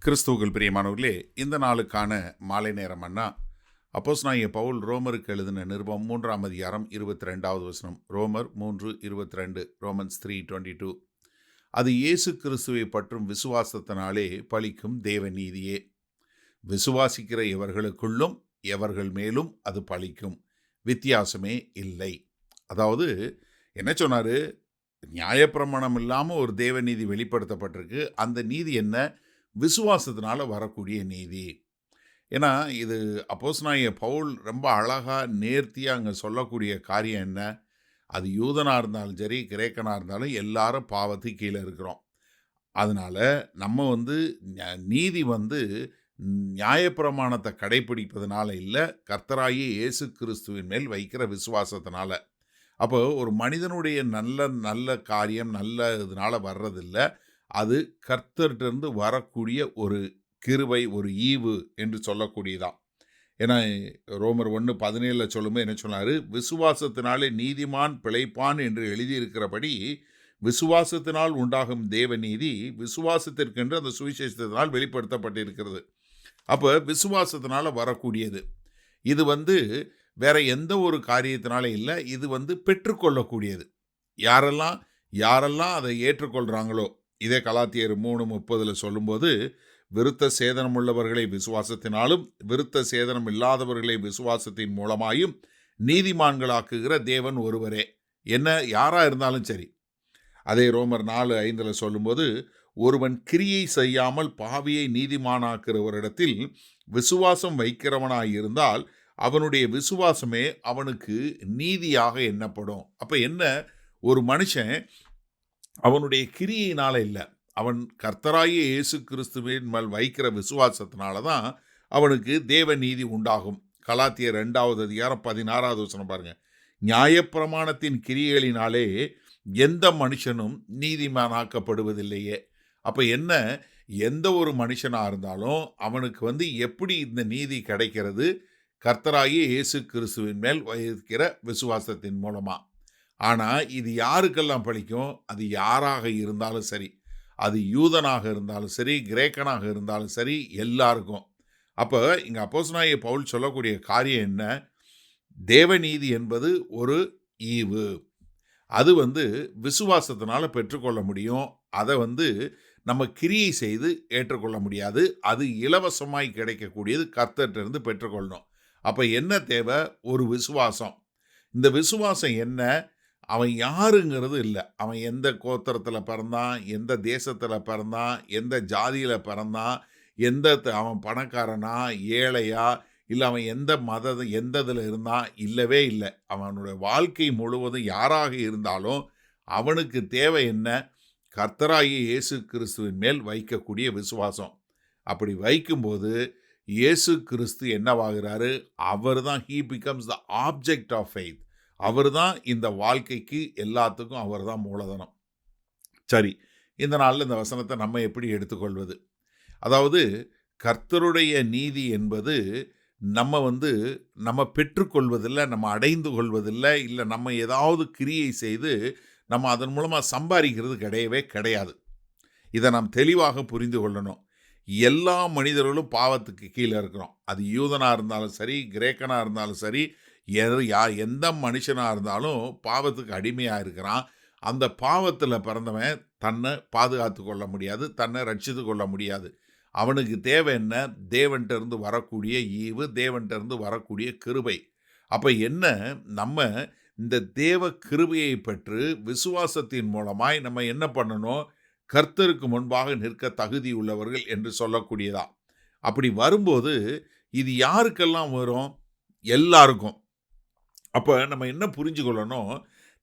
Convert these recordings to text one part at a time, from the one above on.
கிறிஸ்துவுக்குள் பிரியமானவர்களே, இந்த நாளுக்கான மாலை நேரம் அண்ணா அப்போஸ்தலனாகிய பவுல் ரோமருக்கு எழுதின நிருபம் 3ஆம் அதிகாரம் 22வது வசனம். ரோமர் 3:22, ரோமன்ஸ் 3:22. அது இயேசு கிறிஸ்துவை பற்றும் விசுவாசத்தினாலே பலிக்கும் தேவ நீதியே. விசுவாசிக்கிற எவர்களுக்குள்ளும் எவர்கள் மேலும் அது பலிக்கும், வித்தியாசமே இல்லை. அதாவது என்ன சொன்னாரு? நியாயப்பிரமாணம் இல்லாமல் ஒரு தேவ நீதி வெளிப்படுத்தப்பட்டிருக்கு. அந்த நீதி என்ன? விசுவாசத்தினால வரக்கூடிய நீதி. ஏன்னா இது அப்போஸ்தலனாகிய பவுல் ரொம்ப அழகா நேர்த்தியா அங்கே சொல்லக்கூடிய காரியம் என்ன? அது யூதனாக இருந்தாலும் சரி, கிரேக்கனாக இருந்தாலும் எல்லாரும் பாவத்துக்கு கீழே இருக்கிறோம். அதனால நம்ம நீதி நியாயப்பிரமாணத்தை கடைப்பிடிப்பதனால இல்லை, கர்த்தராகிய இயேசு கிறிஸ்துவின் மேல் வைக்கிற விசுவாசத்தினால. அப்போ ஒரு மனிதனுடைய நல்ல நல்ல காரியம் நல்ல இதனால வர்றதில்லை, அது கர்த்தர்கிட்டருந்து வரக்கூடிய ஒரு கிருபை, ஒரு ஈவு என்று சொல்லக்கூடியதான். ஏன்னா ரோமர் 1:17 சொல்லும்போது என்ன சொன்னார்? விசுவாசத்தினாலே நீதிமான் பிழைப்பான் என்று எழுதியிருக்கிறபடி விசுவாசத்தினால் உண்டாகும் தேவ நீதி விசுவாசத்திற்கென்று அந்த சுவிசேஷத்தினால் வெளிப்படுத்தப்பட்டிருக்கிறது. அப்போ விசுவாசத்தினால வரக்கூடியது. இது வேற எந்த ஒரு காரியத்தினால இல்லை, இது பெற்றுக்கொள்ளக்கூடியது. யாரெல்லாம் அதை ஏற்றுக்கொள்கிறாங்களோ, இதே கலாத்தியர் 3:30 சொல்லும்போது, விருத்த சேதனம் உள்ளவர்களை விசுவாசத்தினாலும் விருத்த சேதனம் இல்லாதவர்களை விசுவாசத்தின் மூலமாயும் நீதிமான்களாக்குகிற தேவன் ஒருவரே. என்ன யாரா இருந்தாலும் சரி. அதே ரோமர் 4:5 சொல்லும்போது, ஒருவன் கிரியை செய்யாமல் பாவியை நீதிமானாக்குறவரிடத்தில் விசுவாசம் வைக்கிறவனாயிருந்தால் அவனுடைய விசுவாசமே அவனுக்கு நீதியாக எண்ணப்படும். அப்ப என்ன? ஒரு மனுஷன் அவனுடைய கிரியையினால இல்லை, அவன் கர்த்தராகிய இயேசு கிறிஸ்துவின் மேல் வைக்கிற விசுவாசத்தினால தான் அவனுக்கு தேவ நீதி உண்டாகும். கலாத்தியர் 2ஆவது அதிகாரம் 16வது வசனம் பாருங்க. நியாயப்பிரமாணத்தின் கிரியைகளினாலே எந்த மனுஷனும் நீதிமானாக்கப்படுவதில்லையே. அப்போ என்ன? எந்த ஒரு மனுஷனாக இருந்தாலும் அவனுக்கு எப்படி இந்த நீதி கிடைக்கிறது? கர்த்தராகிய இயேசு கிறிஸ்துவின் மேல் வைக்கிற விசுவாசத்தின் மூலமாக. ஆனால் இது யாருக்கெல்லாம் பலிக்கும்? அது யாராக இருந்தாலும் சரி, அது யூதனாக இருந்தாலும் சரி, கிரேக்கனாக இருந்தாலும் சரி, எல்லாருக்கும். அப்போ இங்கே அப்போஸ்தலனாகிய பவுல் சொல்லக்கூடிய காரியம் என்ன? தேவநீதி என்பது ஒரு ஈவு. அது விசுவாசத்தினால பெற்றுக்கொள்ள முடியும். அதை நம்ம கிரியை செய்து ஏற்றுக்கொள்ள முடியாது. அது இலவசமாய் கிடைக்கக்கூடியது, கர்த்தர்கிட்டருந்து பெற்றுக்கொள்ளணும். அப்போ என்ன தேவை? ஒரு விசுவாசம். இந்த விசுவாசம் என்ன? அவன் யாருங்கிறது இல்லை, அவன் எந்த கோத்திரத்தில் பிறந்தான், எந்த தேசத்தில் பிறந்தான், எந்த ஜாதியில் பிறந்தான், அவன் பணக்காரனா ஏழையா, இல்லை அவன் எந்த இதில் இருந்தான், இல்லவே இல்லை. அவனுடைய வாழ்க்கை முழுவதும் யாராக இருந்தாலும் அவனுக்கு தேவை என்ன? கர்த்தராகிய இயேசு கிறிஸ்துவின் மேல் வைக்கக்கூடிய விசுவாசம். அப்படி வைக்கும்போது இயேசு கிறிஸ்து என்னவாகிறாரு? அவர் தான் he becomes the object of faith. அவர் தான் இந்த வாழ்க்கைக்கு எல்லாத்துக்கும் அவர் தான் மூலதனம். சரி, இந்த நாளில் இந்த வசனத்தை நம்ம எப்படி எடுத்துக்கொள்வது? அதாவது கர்த்தருடைய நீதி என்பது நம்ம பெற்றுக்கொள்வதில்லை, நம்ம அடைந்து கொள்வதில்லை, இல்லை நம்ம ஏதாவது கிரியை செய்து நம்ம அதன் மூலமாக சம்பாதிக்கிறது கிடையவே கிடையாது. இதை நாம் தெளிவாக புரிந்து கொள்ளணும். எல்லா மனிதர்களும் பாவத்துக்கு கீழே இருக்கிறோம். அது யூதனாக இருந்தாலும் சரி, கிரேக்கனாக இருந்தாலும் சரி, எந்த மனுஷனாக இருந்தாலும் பாவத்துக்கு அடிமையாக இருக்கிறான். அந்த பாவத்தில் பிறந்தவன் தன்னை பாதுகாத்து கொள்ள முடியாது, தன்னை ரட்சித்து கொள்ள முடியாது. அவனுக்கு தேவை என்ன? தேவன்கிட்டருந்து வரக்கூடிய ஈவு, தேவன்கிட்டருந்து வரக்கூடிய கிருபை. அப்போ என்ன? நம்ம இந்த தேவ கிருபையை பெற்று விசுவாசத்தின் மூலமாய் நம்ம என்ன பண்ணணும்? கர்த்தருக்கு முன்பாக நிற்க தகுதி உள்ளவர்கள் என்று சொல்லக்கூடியதா. அப்படி வரும்போது இது யாருக்கெல்லாம் வரும்? எல்லாருக்கும். அப்போ நம்ம என்ன புரிஞ்சு கொள்ளணும்?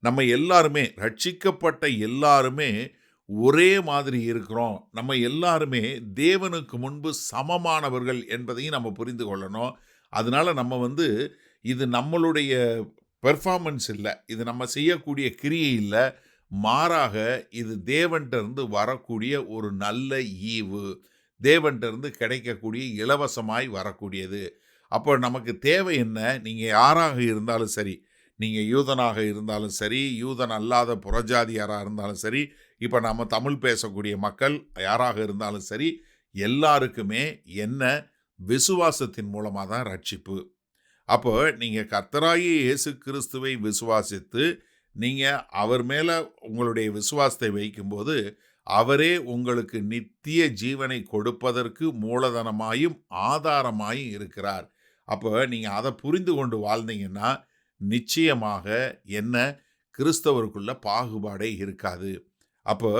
நம்ம எல்லாருமே ரட்சிக்கப்பட்ட எல்லாருமே ஒரே மாதிரி இருக்கிறோம். நம்ம எல்லாருமே தேவனுக்கு முன்பு சமமானவர்கள் என்பதையும் நம்ம புரிந்து கொள்ளணும். அதனால நம்ம இது நம்மளுடைய பெர்ஃபார்மன்ஸ் இல்லை, இது நம்ம செய்யக்கூடிய கிரியை இல்லை, மாறாக இது தேவன்கிட்டருந்து வரக்கூடிய ஒரு நல்ல ஈவு, தேவன்கிட்டருந்து கிடைக்கக்கூடிய இலவசமாய் வரக்கூடியது. அப்போ நமக்கு தேவை என்ன? நீங்கள் யாராக இருந்தாலும் சரி, நீங்கள் யூதனாக இருந்தாலும் சரி, யூதன் அல்லாத புறஜாதியாராக இருந்தாலும் சரி, இப்போ நம்ம தமிழ் பேசக்கூடிய மக்கள் யாராக இருந்தாலும் சரி, எல்லாருக்குமே என்ன விசுவாசத்தின் மூலமா தான் ரட்சிப்பு. அப்போ நீங்க கர்த்தராகிய இயேசு கிறிஸ்துவை விசுவாசித்து, நீங்க அவர் மேல உங்களுடைய விசுவாசத்தை வைக்கும்போது, அவரே உங்களுக்கு நித்திய ஜீவனை கொடுப்பதற்கு மூலதனமாயும், ஆதாரமாயும் இருக்கிறார். அப்போ நீங்க அத புரிந்து கொண்டு வாழ்ந்தீங்கன்னா, நிச்சயமாக என்ன கிறிஸ்தவருக்குள்ள பாகுபாடே இருக்காது. அப்போ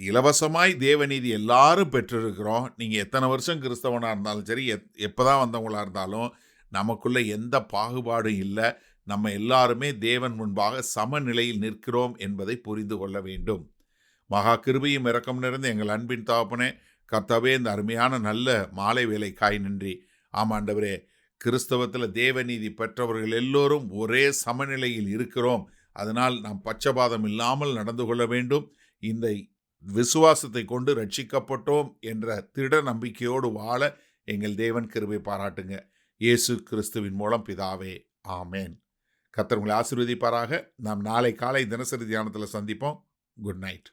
இலவசமாய் தேவநீதி எல்லாரும் பெற்றிருக்கிறோம். நீங்க எத்தனை வருஷம் கிறிஸ்தவனா இருந்தாலும் சரி, எப்பதான் வந்தவங்களா இருந்தாலும், நமக்குள்ள எந்த பாகுபாடும் இல்ல. நம்ம எல்லாருமே தேவன் முன்பாக சமநிலையில் நிற்கிறோம் என்பதை புரிந்து கொள்ள வேண்டும். மகா கிருபையும் இரக்கம் நிறைந்த எங்கள் அன்பின் தகப்பனே, கர்த்தாவே இந்த அருமையான நல்ல மாலை வேளைக்காய் நன்றி. ஆமாண்டவரே, கிறிஸ்தவத்தில் தேவநீதி பெற்றவர்கள் எல்லோரும் ஒரே சமநிலையில் இருக்கிறோம். அதனால் நாம் பட்சபாதம் இல்லாமல் நடந்து கொள்ள வேண்டும். இந்த விசுவாசத்தை கொண்டு ரட்சிக்கப்பட்டோம் என்ற திட நம்பிக்கையோடு வாழ எங்கள் தேவன் கிருபை பாராட்டுங்க. இயேசு கிறிஸ்துவின் மூலம் பிதாவே, ஆமேன். கர்த்தர் உங்களை ஆசீர்வதிப்பாராக. நாம் நாளை காலை தினசரி தியானத்தில் சந்திப்போம். Good night.